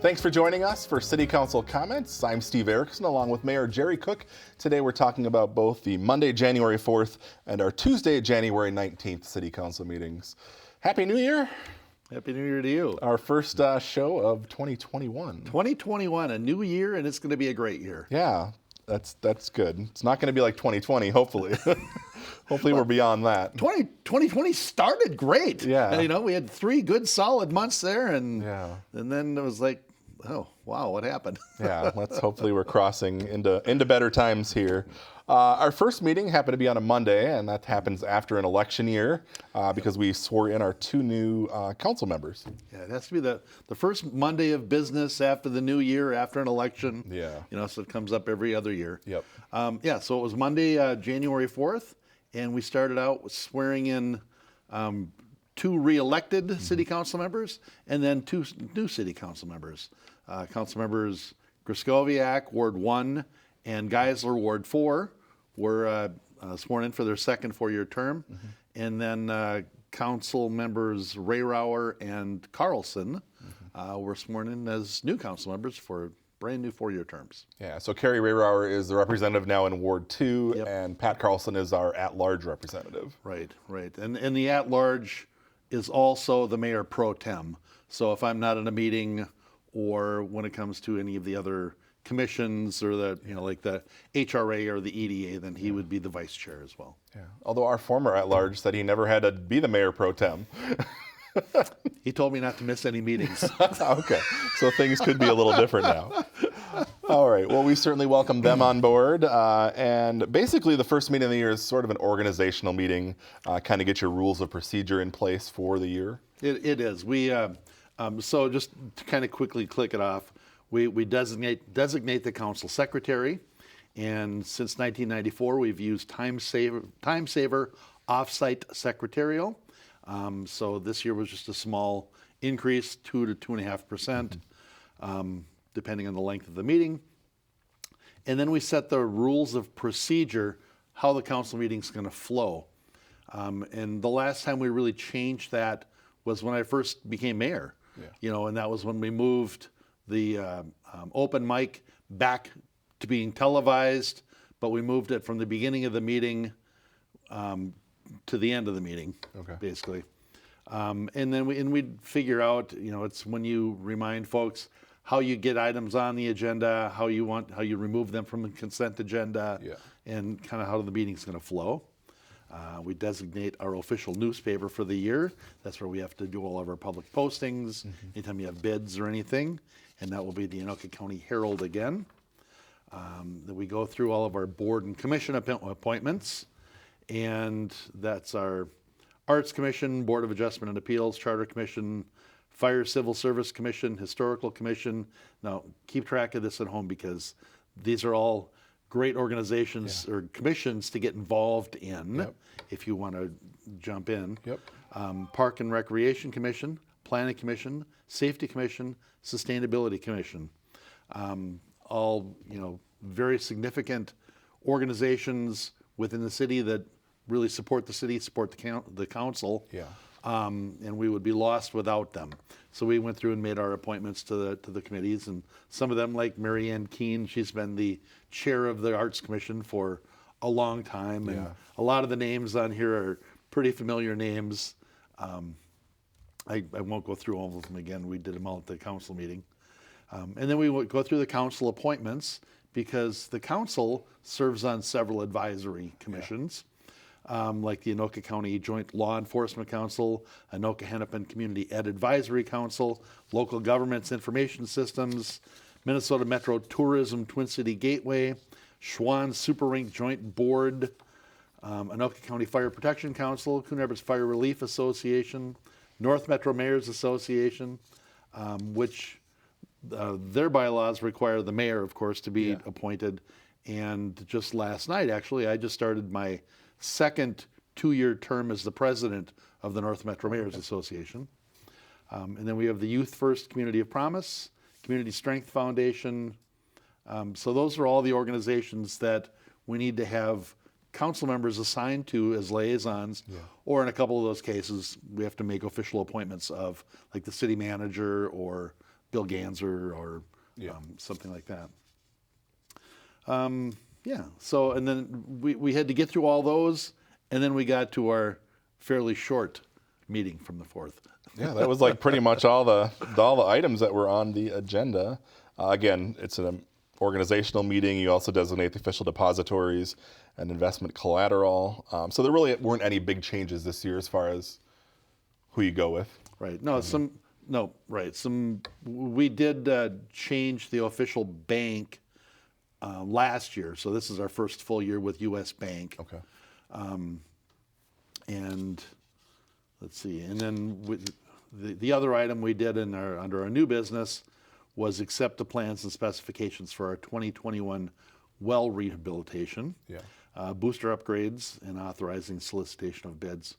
Thanks for joining us for City Council Comments. I'm Steve Erickson along with Mayor Jerry Cook. Today we're talking about both the Monday, January 4th and our Tuesday, January 19th City Council meetings. Happy New Year. Happy New Year to you. Our first show of 2021. 2021, a new year, and it's going to be a great year. Yeah, that's good. It's not going to be like 2020, hopefully. Hopefully we're beyond that. 2020 started great. Yeah. And, we had 3 good solid months there, and then it was like, oh, wow, what happened? Yeah, hopefully we're crossing into better times here. Our first meeting happened to be on a Monday, and that happens after an election year because we swore in our 2 new council members. Yeah, it has to be the first Monday of business after the new year, after an election. Yeah. So it comes up every other year. Yep. So it was Monday, January 4th, and we started out with swearing in 2 re-elected city council members and then 2 new city council members. Council members Griskowiak, Ward 1, and Geisler, Ward 4, were sworn in for their second 4-year term. And then council members Rayrauer and Carlson were sworn in as new council members for brand new 4-year terms. Yeah, so Carrie Rayrauer is the representative now in Ward 2, Yep. and Pat Carlson is our at-large representative. Right. And the at-large is also the mayor pro tem. So if I'm not in a meeting or when it comes to any of the other commissions or like the HRA or the EDA, then he would be the vice chair as well. Yeah. Although our former at-large said he never had to be the mayor pro tem. He told me not to miss any meetings. Okay, so things could be a little different now. All right, well, we certainly welcome them on board. And basically, the first meeting of the year is sort of an organizational meeting, kind of get your rules of procedure in place for the year. It is. So just to kind of quickly click it off, we designate the council secretary. And since 1994, we've used time saver offsite secretarial. So this year was just a small increase, 2 to 2.5%, depending on the length of the meeting. And then we set the rules of procedure, how the council meeting is going to flow. And the last time we really changed that was when I first became mayor. Yeah. And that was when we moved the open mic back to being televised, but we moved it from the beginning of the meeting to the end of the meeting, basically. And then we'd figure out, it's when you remind folks how you get items on the agenda, how you remove them from the consent agenda, and kind of how the meeting's going to flow. We designate our official newspaper for the year. That's where we have to do all of our public postings, anytime you have bids or anything, and that will be the Anoka County Herald again. Then we go through all of our board and commission appointments. And that's our Arts Commission, Board of Adjustment and Appeals, Charter Commission, Fire Civil Service Commission, Historical Commission. Now, keep track of this at home because these are all great organizations or commissions to get involved in if you want to jump in. Park and Recreation Commission, Planning Commission, Safety Commission, Sustainability Commission. All, very significant organizations within the city that really support the city, support the council, and we would be lost without them. So we went through and made our appointments to the committees, and some of them, like Mary Ann Keene, she's been the chair of the Arts Commission for a long time, and a lot of the names on here are pretty familiar names. I won't go through all of them again. We did them all at the council meeting. And then we would go through the council appointments because the council serves on several advisory commissions. Like the Anoka County Joint Law Enforcement Council, Anoka Hennepin Community Ed Advisory Council, Local Governments Information Systems, Minnesota Metro Tourism Twin City Gateway, Schwann Super Rink Joint Board, Anoka County Fire Protection Council, Coon Rapids Fire Relief Association, North Metro Mayors Association, which their bylaws require the mayor, of course, to be appointed. And just last night, actually, I just started my second 2-year term as the president of the North Metro Mayors Association. And then we have the Youth First Community of Promise, Community Strength Foundation. So those are all the organizations that we need to have council members assigned to as liaisons, or in a couple of those cases, we have to make official appointments of like the city manager or Bill Ganser or something like that. So, and then we had to get through all those, and then we got to our fairly short meeting from the 4th. Yeah, that was like pretty much all the items that were on the agenda. Again, it's an organizational meeting. You also designate the official depositories and investment collateral. So there really weren't any big changes this year as far as who you go with. Right. No, we did change the official bank last year. So this is our first full year with U.S. Bank. Okay. And let's see. And then with the other item we did under our new business was accept the plans and specifications for our 2021 well rehabilitation, booster upgrades, and authorizing solicitation of bids.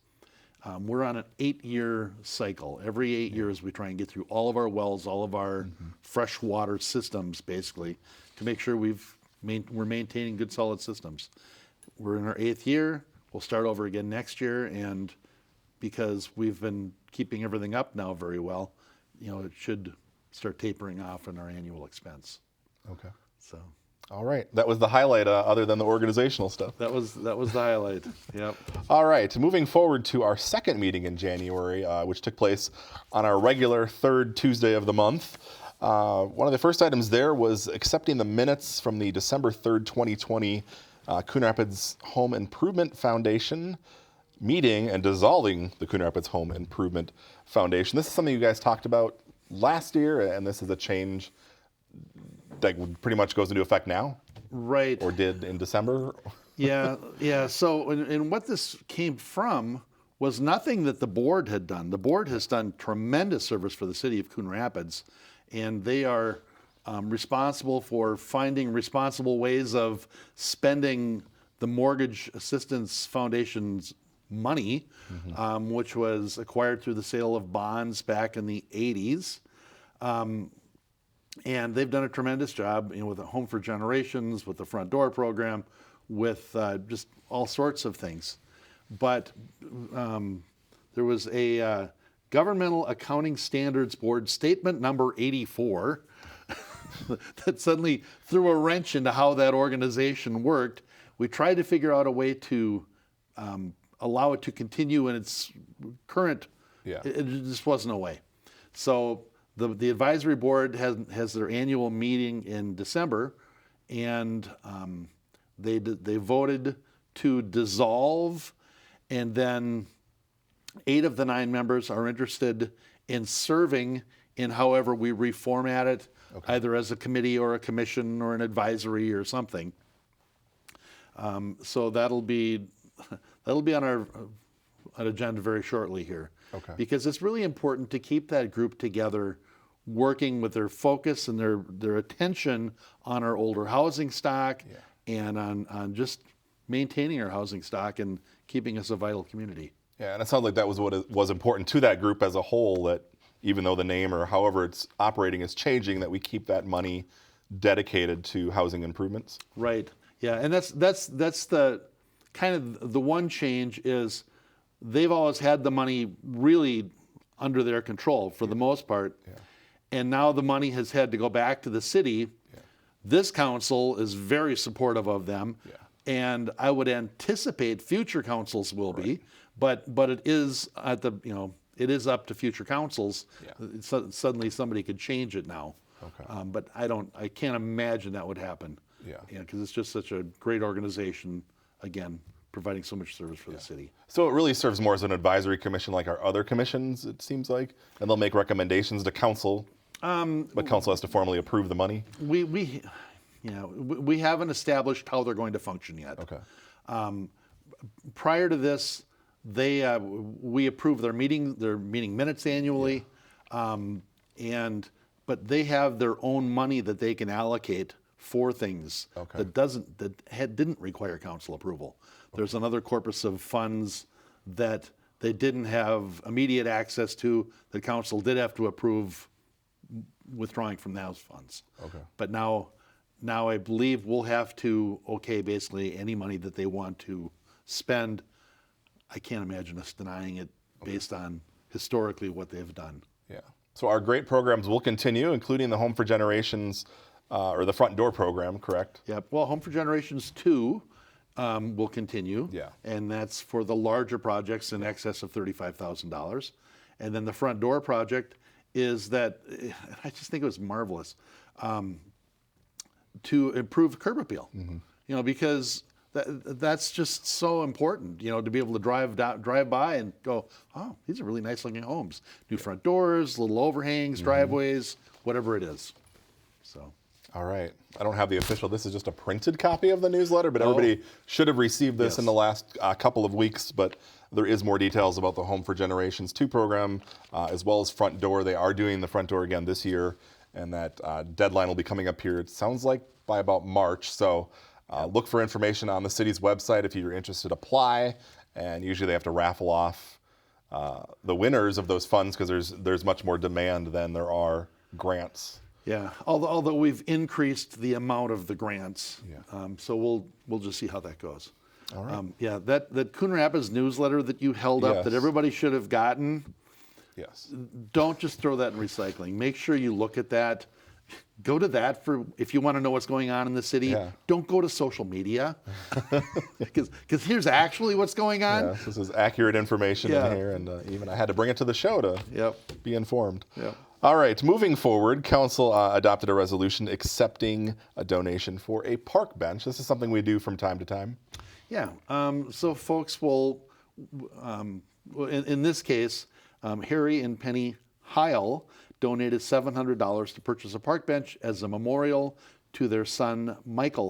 We're on an 8-year cycle. Every 8 years, we try and get through all of our wells, all of our freshwater systems, basically, to make sure we're maintaining good, solid systems. We're in our 8th year. We'll start over again next year, and because we've been keeping everything up now very well, it should start tapering off in our annual expense. Okay. So. All right. That was the highlight, other than the organizational stuff. That was the highlight. Yep. All right. Moving forward to our second meeting in January, which took place on our regular third Tuesday of the month. One of the first items there was accepting the minutes from the December 3rd, 2020 Coon Rapids Home Improvement Foundation meeting and dissolving the Coon Rapids Home Improvement Foundation. This is something you guys talked about last year, and this is a change that pretty much goes into effect now? Right. Or did in December? Yeah. So, and what this came from was nothing that the board had done. The board has done tremendous service for the city of Coon Rapids, and they are responsible for finding responsible ways of spending the Mortgage Assistance Foundation's money, which was acquired through the sale of bonds back in the 80s. And they've done a tremendous job with a Home for Generations, with the Front Door program, with just all sorts of things. But there was a Governmental Accounting Standards Board Statement number 84 that suddenly threw a wrench into how that organization worked. We tried to figure out a way to allow it to continue in its current, it just wasn't a way. So the advisory board has their annual meeting in December, and they voted to dissolve, and then 8 of the 9 members are interested in serving in however we reformat it, either as a committee or a commission or an advisory or something. So that'll be on our agenda very shortly here. Because it's really important to keep that group together, working with their focus and their attention on our older housing stock and on just maintaining our housing stock and keeping us a vital community. Yeah, and it sounds like that was what was important to that group as a whole, that even though the name or however it's operating is changing, that we keep that money dedicated to housing improvements. Right. Yeah, and that's the kind of the one change is they've always had the money really under their control for the most part. And now the money has had to go back to the city. This council is very supportive of them. And I would anticipate future councils will be, but it is at the, it is up to future councils. Suddenly somebody could change it now. But I can't imagine that would happen. Because it's just such a great organization, again, providing so much service for the city. So it really serves more as an advisory commission like our other commissions, it seems like, and they'll make recommendations to council, but council has to formally approve the money. We haven't established how they're going to function yet. Prior to this, we approve their meeting minutes annually, but they have their own money that they can allocate for things that didn't require council approval. There's another corpus of funds that they didn't have immediate access to. The council did have to approve withdrawing from those funds. But now I believe we'll have to basically any money that they want to spend. I can't imagine us denying it based on historically what they've done. So our great programs will continue, including the Home for Generations or the Front Door program, correct? Yep. Well, Home for Generations 2 will continue. Yeah. And that's for the larger projects in excess of $35,000. And then the Front Door project is that, I just think it was marvelous, to improve curb appeal. Because that's just so important, to be able to drive by and go, oh, these are really nice looking homes. New front doors, little overhangs, driveways, whatever it is. So. All right. I don't have the official. This is just a printed copy of the newsletter, but everybody should have received this in the last couple of weeks. But there is more details about the Home for Generations 2 program, as well as Front Door. They are doing the Front Door again this year, and that deadline will be coming up here, it sounds like, by about March. So look for information on the city's website if you're interested. Apply, and usually they have to raffle off the winners of those funds because there's much more demand than there are grants. Yeah, although we've increased the amount of the grants, so we'll just see how that goes. All right. Yeah, that Coon Rapids newsletter that you held up that everybody should have gotten. Yes. Don't just throw that in recycling. Make sure you look at that. Go to that if you want to know what's going on in the city. Yeah. Don't go to social media because here's actually what's going on. Yeah, this is accurate information in here, and even I had to bring it to the show to be informed. Yep. All right, moving forward, Council adopted a resolution accepting a donation for a park bench. This is something we do from time to time. Yeah, so folks will, in this case, Harry and Penny Heil donated $700 to purchase a park bench as a memorial to their son, Michael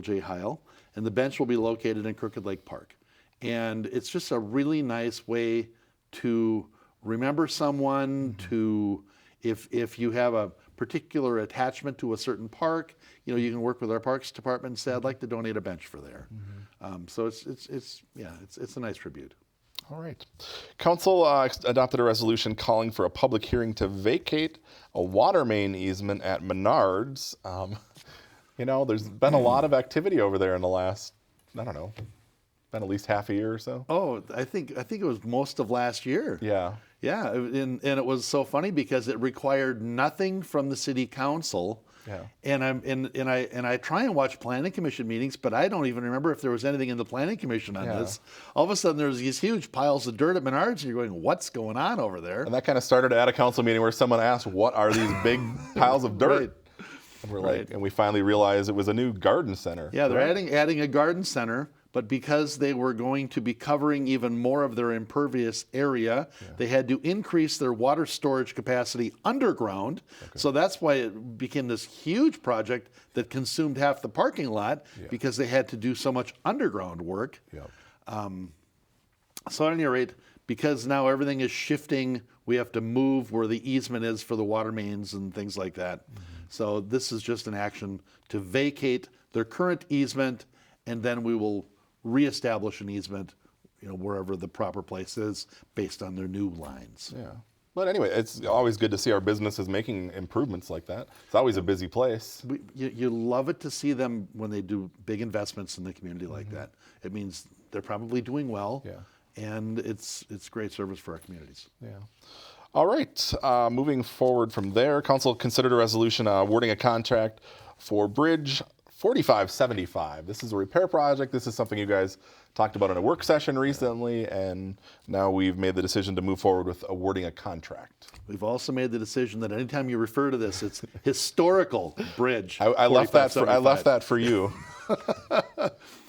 J. Heil, and the bench will be located in Crooked Lake Park. And it's just a really nice way to remember someone, to if you have a particular attachment to a certain park, you can work with our Parks Department and say, I'd like to donate a bench for there. So it's a nice tribute. All right. Council adopted a resolution calling for a public hearing to vacate a water main easement at Menards. There's been a lot of activity over there in the last, been at least half a year or so. Oh, I think it was most of last year. Yeah. Yeah, and it was so funny because it required nothing from the city council. Yeah. And I try and watch planning commission meetings, but I don't even remember if there was anything in the planning commission on this. All of a sudden, there's these huge piles of dirt at Menards, and you're going, "What's going on over there?" And that kind of started at a council meeting where someone asked, "What are these big piles of dirt?" Right. And we're like, and we finally realized it was a new garden center. Yeah, they're adding a garden center. But because they were going to be covering even more of their impervious area, they had to increase their water storage capacity underground. So that's why it became this huge project that consumed half the parking lot because they had to do so much underground work. So at any rate, because now everything is shifting, we have to move where the easement is for the water mains and things like that. So this is just an action to vacate their current easement, and then we will reestablish an easement, wherever the proper place is based on their new lines. Yeah. But anyway, it's always good to see our businesses making improvements like that. It's always a busy place. You love it to see them when they do big investments in the community like that. It means they're probably doing well, and it's great service for our communities. Yeah. All right. Moving forward from there, Council considered a resolution awarding a contract for Bridge 4575. This is a repair project. This is something you guys talked about in a work session recently, and now we've made the decision to move forward with awarding a contract. We've also made the decision that anytime you refer to this, it's historical bridge. I left that for you.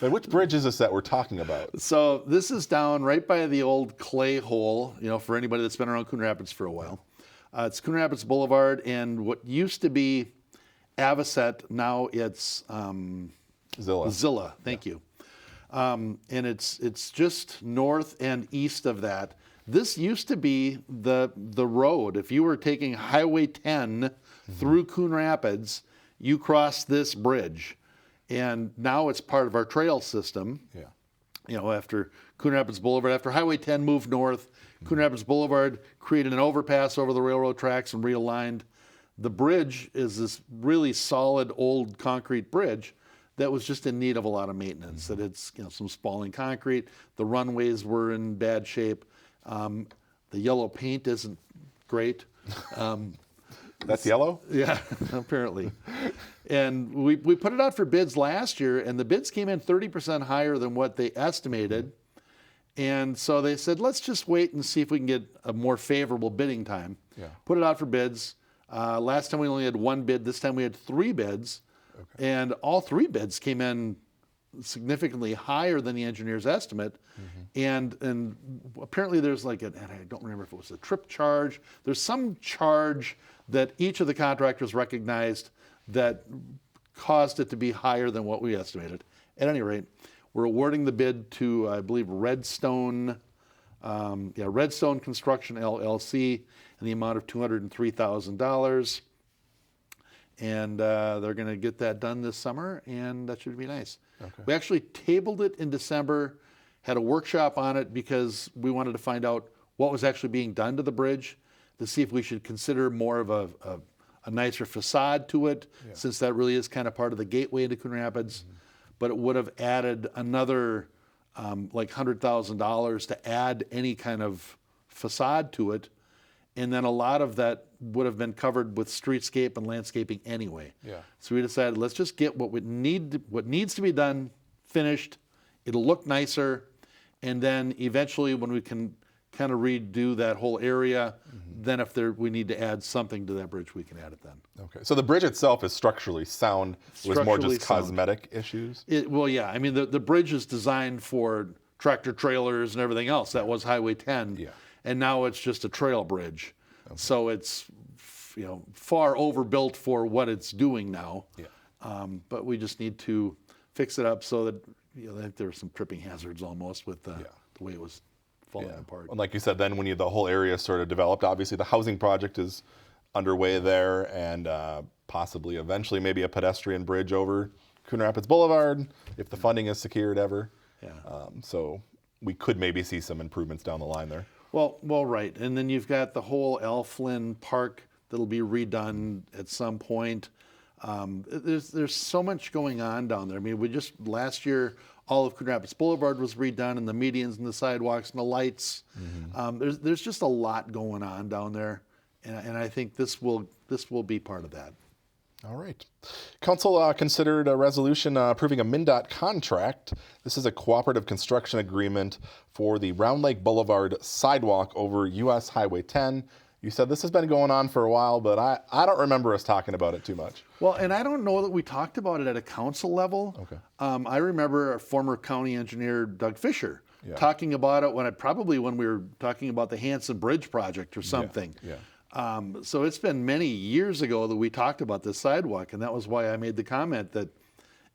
And which bridge is this that we're talking about? So this is down right by the old clay hole, for anybody that's been around Coon Rapids for a while. It's Coon Rapids Boulevard, and what used to be Avocet, now it's Zilla. Thank you. And it's just north and east of that. This used to be the road. If you were taking Highway 10 through Coon Rapids, you crossed this bridge. And now it's part of our trail system. Yeah. After Coon Rapids Boulevard, after Highway 10 moved north, Coon Rapids Boulevard created an overpass over the railroad tracks and realigned. The bridge is this really solid old concrete bridge that was just in need of a lot of maintenance. That it's some spalling concrete. The runways were in bad shape. The yellow paint isn't great. That's yellow? Yeah, apparently. And we put it out for bids last year, and the bids came in 30% higher than what they estimated. And so they said, let's just wait and see if we can get a more favorable bidding time. Yeah. Put it out for bids. Last time we only had one bid. This time we had 3 bids. Okay. And all 3 bids came in significantly higher than the engineer's estimate. And apparently there's like and I don't remember if it was a trip charge. There's some charge that each of the contractors recognized that caused it to be higher than what we estimated. At any rate, we're awarding the bid to, I believe, Redstone Construction LLC in the amount of $203,000. And they're going to get that done this summer, and that should be nice. Okay. We actually tabled it in December, had a workshop on it because we wanted to find out what was actually being done to the bridge to see if we should consider more of a nicer facade to it, since that really is kind of part of the gateway into Coon Rapids. But it would have added another like $100,000 to add any kind of facade to it. And then a lot of that would have been covered with streetscape and landscaping anyway. Yeah. So we decided, let's just get what needs to be done finished. It'll look nicer. And then eventually when we can kind of redo that whole area, then if we need to add something to that bridge, we can add it then. Okay. So the bridge itself is structurally sound. It was more Structurally just sound. cosmetic issues? Well, yeah. I mean, the bridge is designed for tractor trailers and everything else. That was Highway 10. Yeah. And now it's just a trail bridge. Okay. So it's far overbuilt for what it's doing now. Yeah. But we just need to fix it up so that I think there were some tripping hazards almost with the way it was falling apart. And like you said, then when the whole area sort of developed, obviously the housing project is underway there, and possibly eventually maybe a pedestrian bridge over Coon Rapids Boulevard if the funding is secured ever. Yeah. So we could maybe see some improvements down the line there. Well, right. And then you've got the whole Al Flynn Park that'll be redone at some point. There's so much going on down there. I mean, last year, all of Coon Rapids Boulevard was redone, and the medians and the sidewalks and the lights. There's just a lot going on down there, and I think this will be part of that. All right. Council considered a resolution approving a MnDOT contract. This is a cooperative construction agreement for the Round Lake Boulevard sidewalk over US Highway 10. You said this has been going on for a while, but I don't remember us talking about it too much. Well, and I don't know that we talked about it at a council level. Okay. I remember our former county engineer, Doug Fisher, talking about it when we were talking about the Hanson Bridge project or something. Yeah. So it's been many years ago that we talked about this sidewalk, and that was why I made the comment that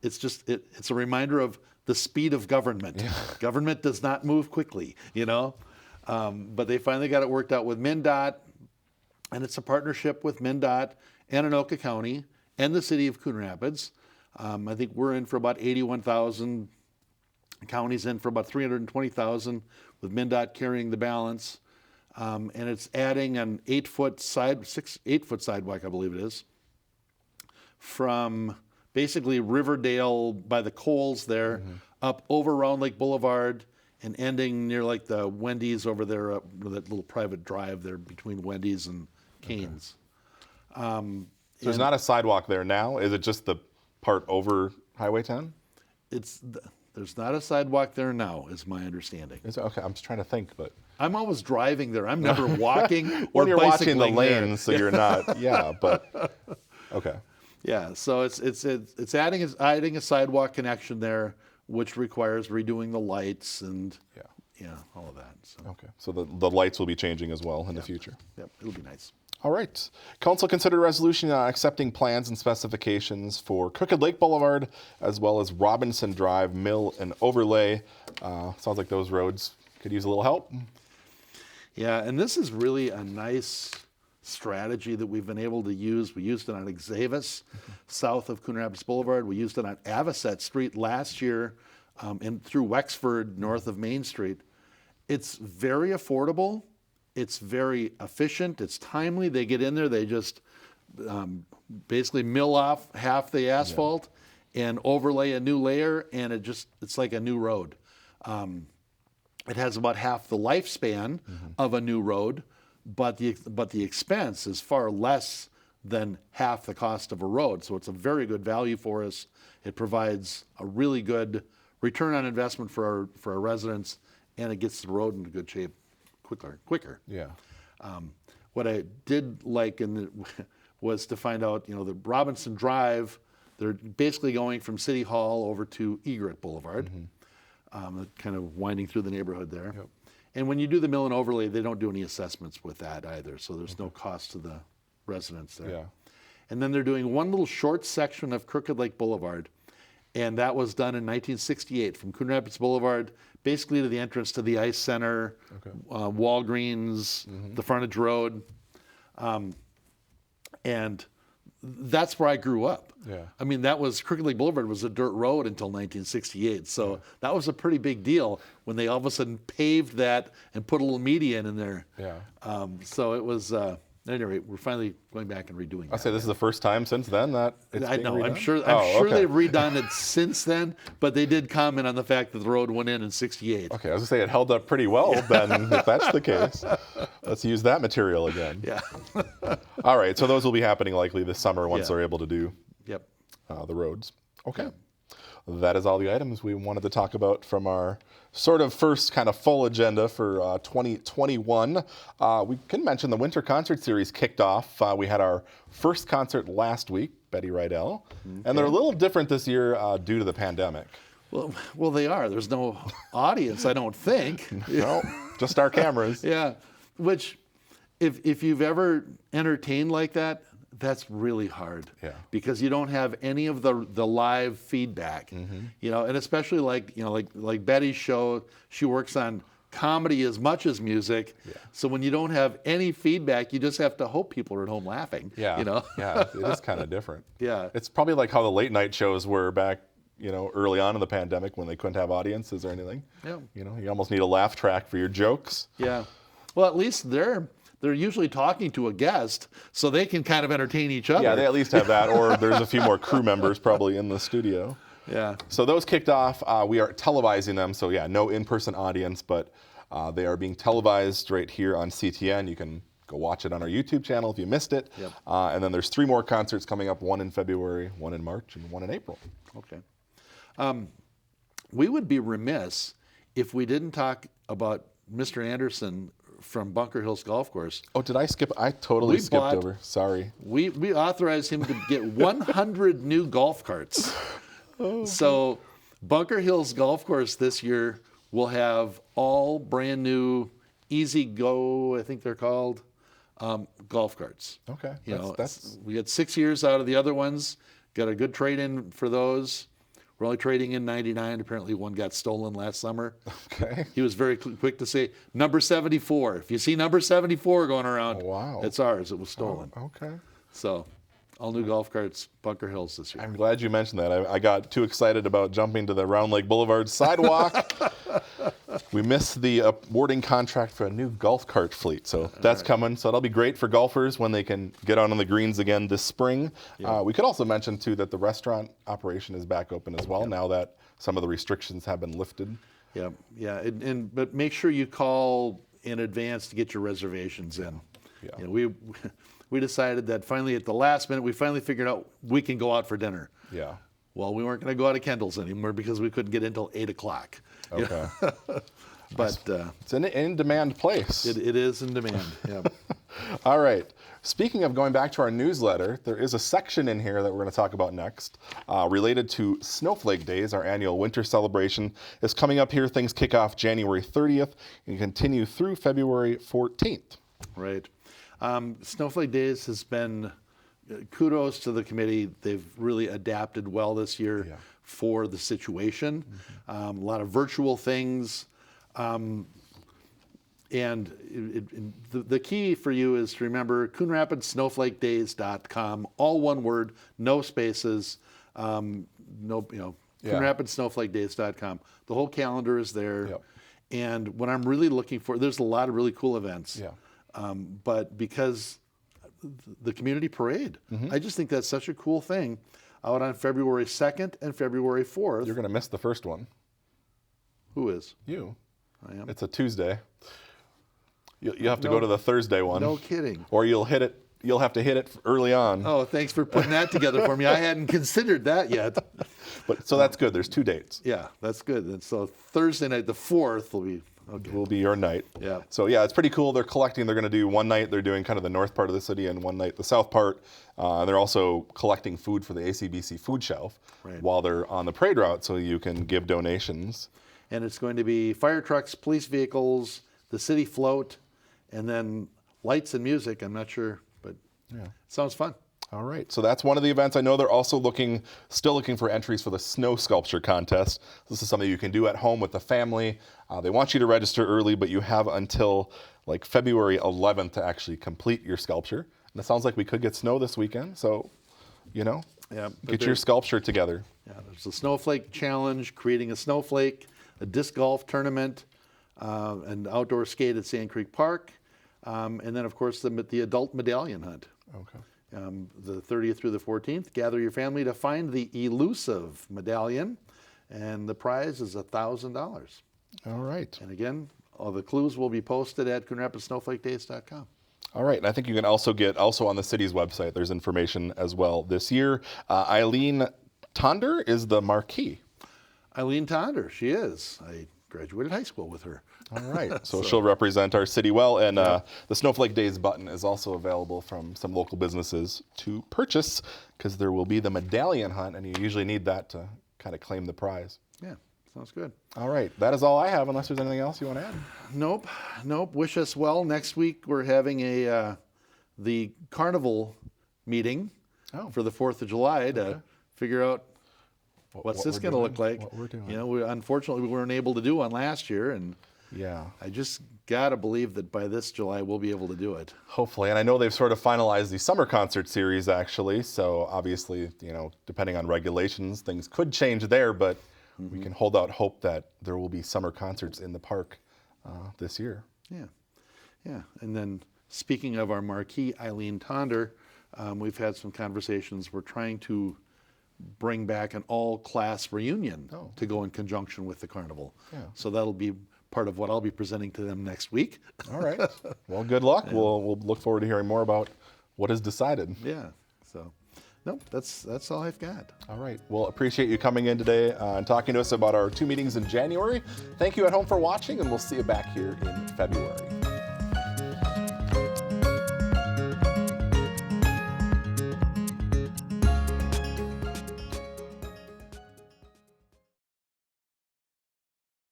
it's a reminder of the speed of government. Yeah. Government does not move quickly, but they finally got it worked out with MnDOT, and it's a partnership with MnDOT and Anoka County and the city of Coon Rapids. I think we're in for about $81,000. County's in for about $320,000, with MnDOT carrying the balance. And it's adding an 8-foot sidewalk, I believe it is, from basically Riverdale by the Coles there, up over Round Lake Boulevard and ending near like the Wendy's over there, that little private drive there between Wendy's and Cane's. So there's not a sidewalk there now? Is it just the part over Highway 10? There's not a sidewalk there now, is my understanding. Okay, I'm just trying to think, but... I'm always driving there. I'm never walking or when you're watching the bicycling lanes, there. so you're not. Yeah, but okay. Yeah, so it's adding a sidewalk connection there, which requires redoing the lights and all of that. So. Okay, so the lights will be changing as well in the future. Yep, it'll be nice. All right. Council considered a resolution accepting plans and specifications for Crooked Lake Boulevard, as well as Robinson Drive, Mill, and Overlay. Sounds like those roads could use a little help. Yeah, and this is really a nice strategy that we've been able to use. We used it on Xavis, south of Coon Rapids Boulevard. We used it on Avocet Street last year, and through Wexford, north of Main Street. It's very affordable. It's very efficient. It's timely. They get in there. They just basically mill off half the asphalt and overlay a new layer, and it's like a new road. It has about half the lifespan of a new road, but the expense is far less than half the cost of a road. So it's a very good value for us. It provides a really good return on investment for our residents, and it gets the road into good shape quicker. Yeah. What I did like was to find out, the Robinson Drive, they're basically going from City Hall over to Egret Boulevard, kind of winding through the neighborhood there. Yep. And when you do the mill and overlay, they don't do any assessments with that either, so there's no cost to the residents there. Yeah. And then they're doing one little short section of Crooked Lake Boulevard, and that was done in 1968 from Coon Rapids Boulevard basically to the entrance to the Ice Center, Walgreens, the frontage road. And that's where I grew up. Yeah. I mean, Crooked Lake Boulevard was a dirt road until 1968. So that was a pretty big deal when they all of a sudden paved that and put a little median in there. Yeah. So it was, at any rate, we're finally going back and redoing I that. say this is the first time since then that it's I being know. redone? I'm sure okay. they've redone it since then, but they did comment on the fact that the road went in 68. Okay, I was gonna say it held up pretty well. Then, if that's the case, let's use that material again. Yeah. All right, so those will be happening likely this summer once Yeah. they're able to do Yep. the roads. Okay. That is all the items we wanted to talk about from our sort of first kind of full agenda for 2021. We can mention the Winter Concert Series kicked off. We had our first concert last week, Betty Rydell, and they're a little different this year due to the pandemic. Well, they are. There's no audience, I don't think. No, just our cameras. Yeah. Which, if you've ever entertained like that, that's really hard. Yeah. Because you don't have any of the live feedback. And especially like Betty's show, she works on comedy as much as music. Yeah. So when you don't have any feedback, you just have to hope people are at home laughing. Yeah. Yeah, it is kind of different. Yeah. It's probably like how the late night shows were back, early on in the pandemic when they couldn't have audiences or anything. Yeah. You almost need a laugh track for your jokes. Yeah. Well, at least they're usually talking to a guest, so they can kind of entertain each other. Yeah, they at least have that, or there's a few more crew members probably in the studio. Yeah. So those kicked off. We are televising them, so yeah, no in-person audience, but they are being televised right here on CTN. You can go watch it on our YouTube channel if you missed it. Yep. And then there's 3 more concerts coming up, one in February, one in March, and one in April. Okay. We would be remiss if we didn't talk about Mr. Anderson from Bunker Hills Golf Course. Oh, did I skip? I totally skipped bought- over. Sorry. We authorized him to get 100 new golf carts. So Bunker Hills Golf Course this year will have all brand new Easy Go, I think they're called, golf carts. Okay. That's we got 6 years out of the other ones. Got a good trade-in for those. We're only trading in 99. Apparently one got stolen last summer. Okay. He was very quick to say, number 74. If you see number 74 going around, wow. it's ours. It was stolen. Okay. So, all new golf carts, Bunker Hills this year. I'm glad you mentioned that. I got too excited about jumping to the Round Lake Boulevard sidewalk. We missed the awarding contract for a new golf cart fleet, so that's coming. So that'll be great for golfers when they can get out on the greens again this spring. Yeah. We could also mention, too, that the restaurant operation is back open as well now that some of the restrictions have been lifted. Yeah. But make sure you call in advance to get your reservations in. Yeah. We decided that finally at the last minute, we finally figured out we can go out for dinner. Yeah. Well, we weren't going to go out of Kendall's anymore because we couldn't get in until 8 o'clock. Okay. But It's an in-demand place. it is in demand. Yeah. All right. Speaking of going back to our newsletter, there is a section in here that we're going to talk about next related to Snowflake Days. Our annual winter celebration is coming up here. Things kick off January 30th and continue through February 14th. Right. Snowflake Days has been, kudos to the committee. They've really adapted well this year for the situation. A lot of virtual things. And the key for you is to remember CoonRapidsSnowflakeDays.com, all one word, no spaces, CoonRapidsSnowflakeDays.com. The whole calendar is there. Yep. And what I'm really looking for, there's a lot of really cool events. Yeah. But because the community parade, I just think that's such a cool thing out on February 2nd and February 4th. You're going to miss the first one. Who is? You. I am. It's a Tuesday. You'll have to go to the Thursday one. No kidding. Or you'll have to hit it early on. Oh, thanks for putting that together for me. I hadn't considered that yet. So that's good. There's 2 dates. Yeah, that's good. And so Thursday night, the 4th, will be okay. Will be your night. Yeah. So yeah, it's pretty cool. They're collecting. They're going to do one night. They're doing kind of the north part of the city and one night the south part. They're also collecting food for the ACBC food shelf while they're on the parade route, so you can give donations. And it's going to be fire trucks, police vehicles, the city float, and then lights and music. I'm not sure, but sounds fun. All right, so that's one of the events. I know they're also still looking for entries for the snow sculpture contest. This is something you can do at home with the family. They want you to register early, but you have until like February 11th to actually complete your sculpture. And it sounds like we could get snow this weekend, so get your sculpture together. Yeah, there's a snowflake challenge, creating a snowflake, a disc golf tournament, an outdoor skate at Sand Creek Park, and then of course the adult medallion hunt. Okay. The 30th through the 14th, gather your family to find the elusive medallion, and the prize is $1,000. All right. And again, all the clues will be posted at CoonRapidsSnowflakeDays.com. All right, and I think you can also get on the city's website. There's information as well this year. Eileen Tonder is the marquee. Eileen Tonder, she is. I graduated high school with her. All right, so she'll represent our city well, and the Snowflake Days button is also available from some local businesses to purchase, because there will be the medallion hunt, and you usually need that to kind of claim the prize. Yeah, sounds good. All right, that is all I have, unless there's anything else you want to add. Nope. Wish us well. Next week we're having the carnival meeting for the 4th of July to figure out what's this going to look like. What we're doing. Unfortunately, we weren't able to do one last year, and I just got to believe that by this July we'll be able to do it. Hopefully, and I know they've sort of finalized the summer concert series actually, so obviously, depending on regulations, things could change there, but we can hold out hope that there will be summer concerts in the park this year. Yeah. And then speaking of our marquee, Eileen Tonder, we've had some conversations. We're trying to bring back an all-class reunion to go in conjunction with the carnival. So that'll be part of what I'll be presenting to them next week. All right. Well, good luck. We'll look forward to hearing more about what is decided. Yeah. So, nope, that's all I've got. All right. Well, appreciate you coming in today and talking to us about our 2 meetings in January. Thank you at home for watching, and we'll see you back here in February.